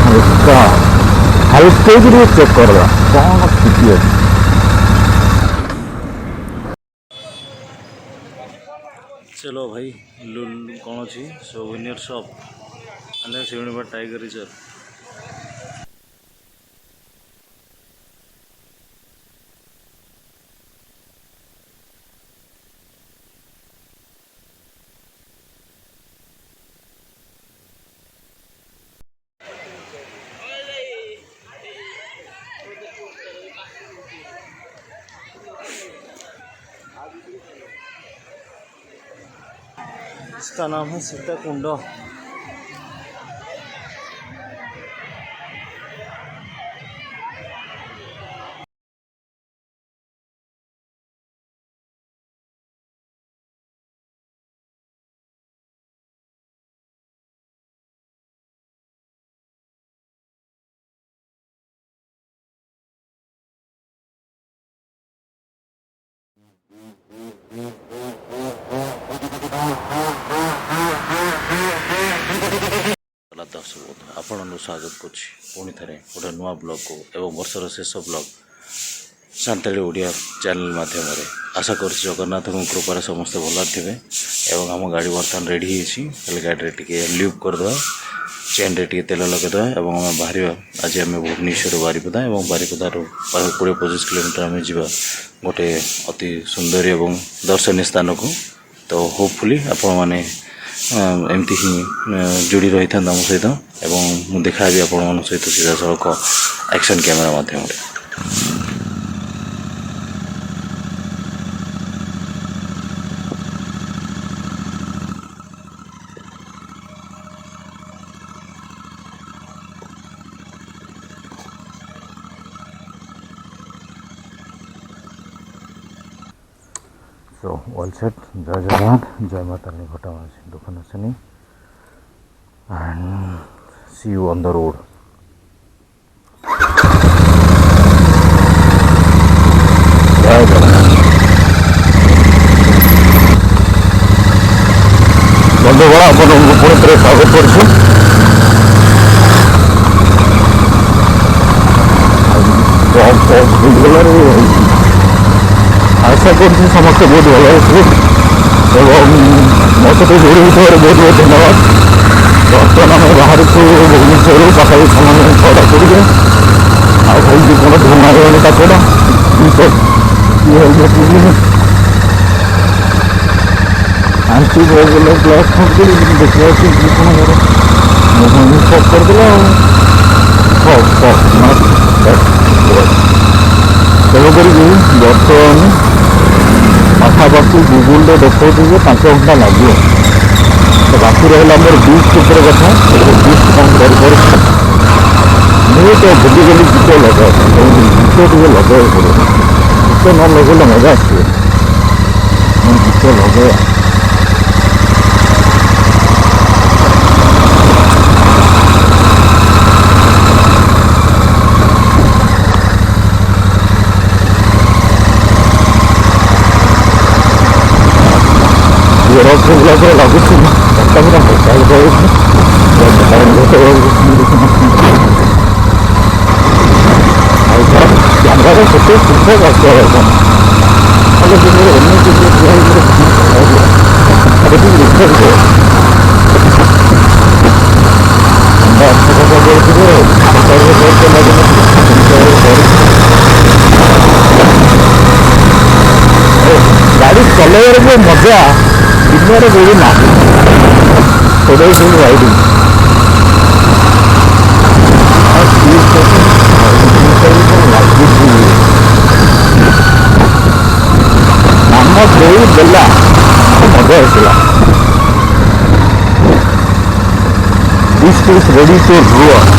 हल्का हल्के के लिए चेक कर रहा कौन स्थिति है। चलो भाई लुल कौन अच्छी सोवेनियर शॉप अने शिवनी टाइगर रिजर्व। इसका नाम है सीता कुंड। दर्शक आपन स्वागत करुँच थे गोटे नुआ ब्लॉग को एवं वर्षर शेष ब्लॉग सांताली ओडिया चैनल माध्यम आशा कर जगन्नाथ कृपार समस्ते भल थे। एवं आम गाड़ी बर्तमान रेडी है गाड़ी टे ल्यूब करदे चेन रे टे तेल लगेदे एवं आम बाहर आज आम भुवनेश्वर बारिपदा और बारिपदार 20-25 किलोमीटर आम जा गोटे अति सुंदर एवं दर्शनीय स्थान को। तो होपफुली आपण मैंने एमती ही जोड़ी रही था आम सहित एवं देखा भी आपण सहित सीधा सड़क एक्शन कैमेरा माध्यम। So all set, Jai Jagannath, Jai Mata Ni Ghatamasi Dukhanasani, and see you on the road. Jai Jagannath. बंधुगण आपको पुणी थे स्वागत करुँ। आशा कर समस्त बहुत भल एवं मो सहित जोड़ी होता बहुत बहुत धन्यवाद। बर्तमान आम बाहर को भुवनेश्वर पाखापी सामान 6टा पड़े आई कौन धुना काकड़ा आंटी गले ग्लास खोल देखा कौन सब करदेला तेणुक बर्तमान पाखापाखि गूगल देखा 5 घंटा लगे। तो बाकी रहा मोर बीच ऊपर कथा बीच कौन कर मुझे तो भूलिगली गीत लगे गीत टे लगे पड़े गीत न लगेले मजा आसे गीत लगे। लगुच पूरा कैमेरा से सुंदर गाड़ी चलवर जो मजा दुनिया कोई ना राइडिंग नाम देवी देला मजा आसला। This is ready to roar.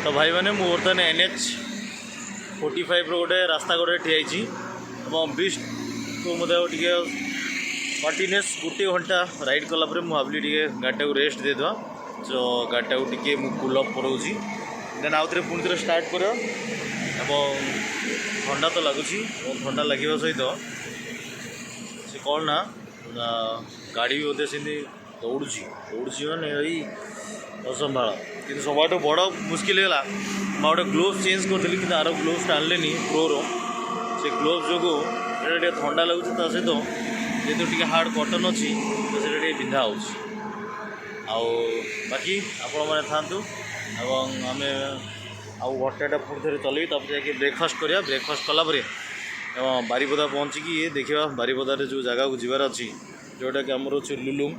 तो भाई मैंने बर्तमान NH45 गोटे रास्ता गोटे ठियाई बीच को मुझे टे कंटिन्यूस गोटे घंटा राइड कलापर मुझे भाविली टे गाड़ी को रेस्ट देदेवा तो गाड़ी को टे कूल अप कराऊँ देन आउ थे पुणी थे स्टार्ट कर ठंडा तो लगुच ठंडा लगे सहित से कौन ना गाड़ी भी बोधे से दौड़ी मैंने यही असंभा कि सब बड़ मुस्किल है गोटे ग्लोव्स चेंज करी कि आर ग्लोव्स आनले प्रोर से ग्लोव्स जो ये ठंडा लगुच सहित जेहतु टे हार्ड कटन अच्छी तो से पिंधा हो बाकी आपण मैंने था आम आउ घंटाटा पुणी थे चल जाकि ब्रेकफास्ट करा ब्रेकफास्ट कलापर बारीपदा पहुँचिकी देखा बारीपदार जो जगह को जीवार अच्छी जोटा कि आमर अच्छे लुलुम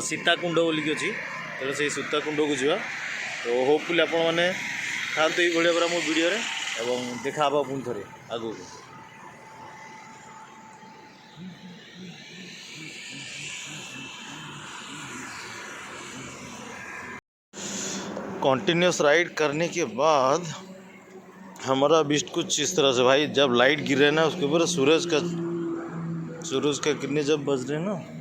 सीताकुंड बोलिकी अच्छी तेणु से सीताकुंड को जीवा तो होपफुली आपण मैंने खाते ये भाया मो वीडियो एवं देखा पुणी थे आगू कंटिन्यूस राइड करने के बाद हमारा बिस्ट कुछ इस तरह से भाई जब लाइट गिर रहे हैं ना उसके ऊपर सूरज का कितने जब बज रहे हैं ना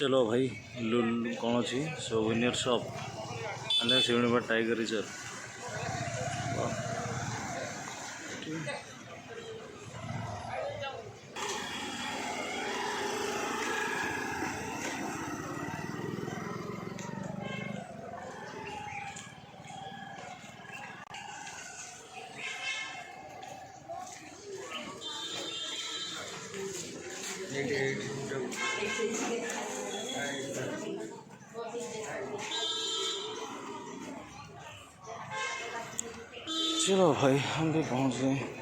चलो भाई लुल कौन अच्छी सोवेनियर शॉप अने शिवनी टाइगर रिजर्व चलो भाई हम भी पहुंच गए।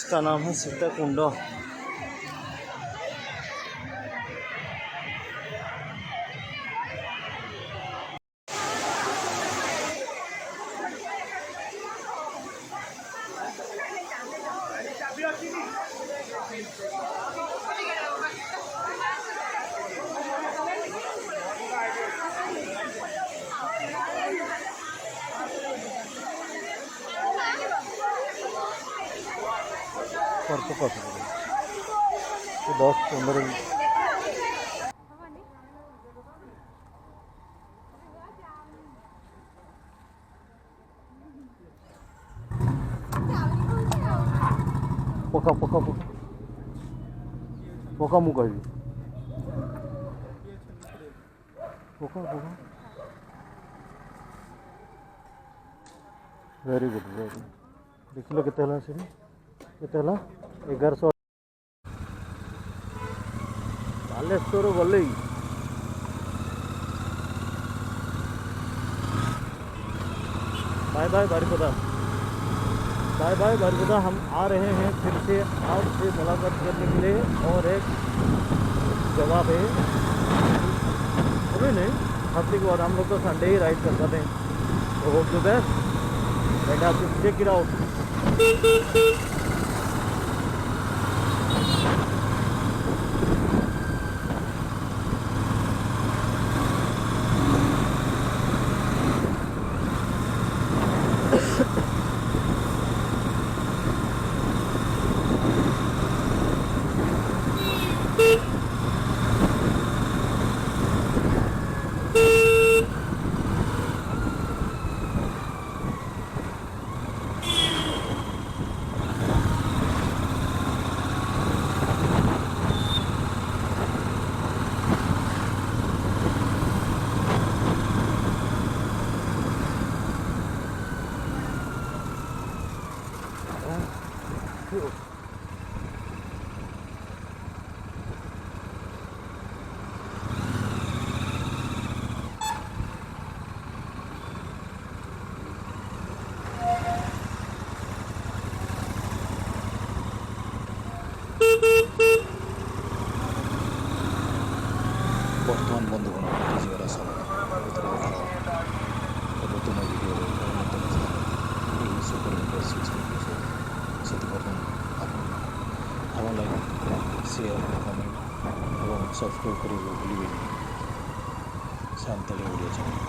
इसका नाम है सीता कुंड। दस 15 पका पका पका पका मुँह कह पका पका वेरी गुड देख लो केते हला से केते हला 1100 बालेश्वर गले bye bye Baripada, bye bye Baripada. हम आ रहे हैं फिर से आपसे मुलाकात करने के लिए और एक जगह पे अभी नहीं, हफ्ते के बाद हम लोग तो संडे ही राइड कर पाते हैं। तो होप द बेस्ट एंड आप चेक इट आउट। बर्तमान बंधुगण जीवर समय नूतन भिडियो भल लगे शेयर कमेंट और सब्सक्राइब करने भूलिए सान्ताली ओडिया चैनल।